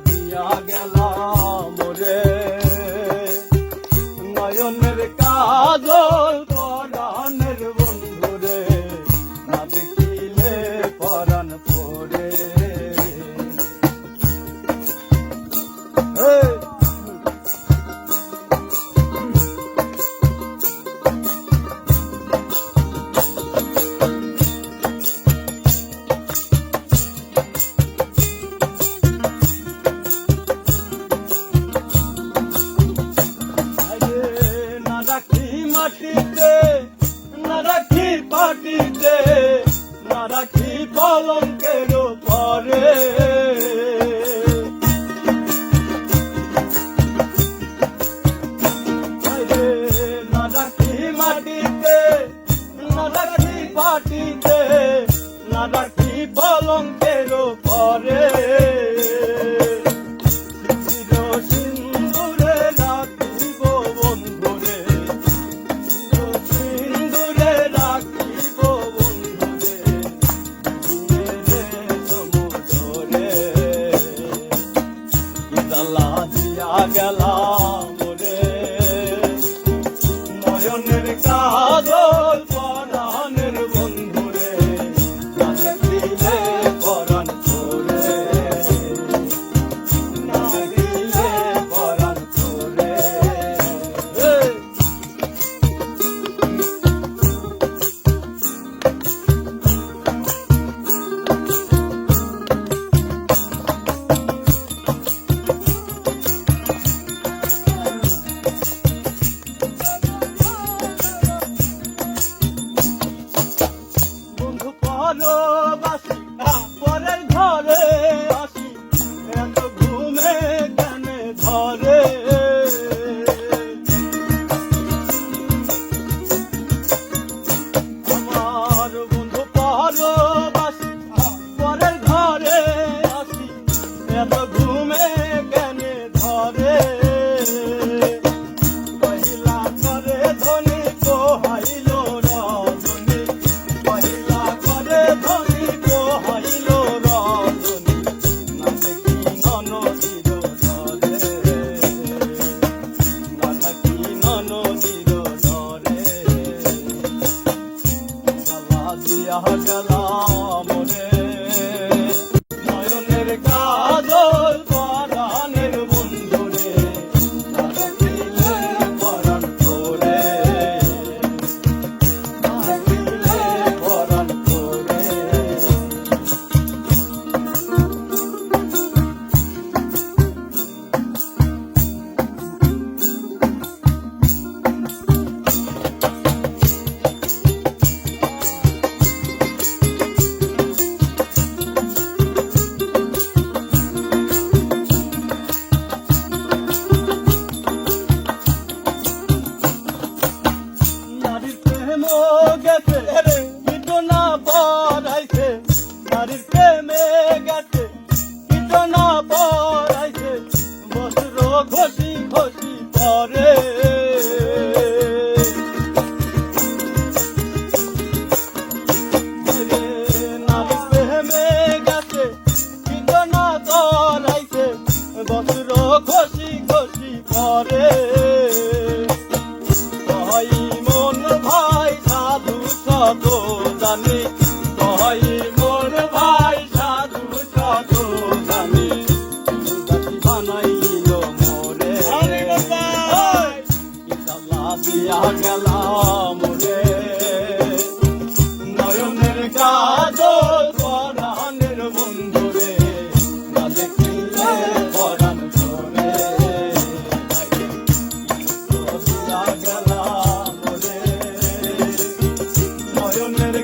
দিয়া গেলাম রে নয়নের কাজল পরাণের বন্ধু রে না দেখিলে পরাণ পরে মাটিতে না রাখি পাটিতে না রাখি কলঙ্কের পরে না রাখি মাটিতে না রাখি পাটিতে না রাখি কলঙ্কের পরে গেলাম রে নয়নের কাজল পরাণের বন্ধু রে না দেখিলে পরাণ পরে না দেখিলে পরাণ পরে ভালোবাসি পরের ঘরে আসি এত ঘুমে কেনে ধরে আমার বন্ধু ভালোবাসি পরের ঘরে আসি এত ঘুমে কেনে ধরে পহিলা করে ধনী কোহাইল রজনী পহিলা করে ধনী কোহাইল রজনী না দেখি ননদির ধরে না দেখি ননদির ধরে গলা দিয়া গেলাম রে নয়নের কাজল পরাণের বন্ধু রে না দেখিলে পরাণ পরে না দেখিলে পরাণ পরে নারীর প্রেম গেছে কীটনা পড়াইছে নারীর প্রেমে গেছে কীটনা পড়াইছে বস্ত্র ঘষি ঘষি পরে নারীর প্রেমে গেছে কীটনা পড়াইছে বস্ত্র ঘষি ঘষি পরে কই মন ভাই সাধু শত জানি কই মন ভাই সাধু শত জানি গাছি বানাইল মোরে ইনশাল্লাহ দিয়া গেলাম রে নয়নের কাজল পরাণের বন্ধু রে না দেখিলে পরাণ পরে দিয়া গেলাম রে নয়নের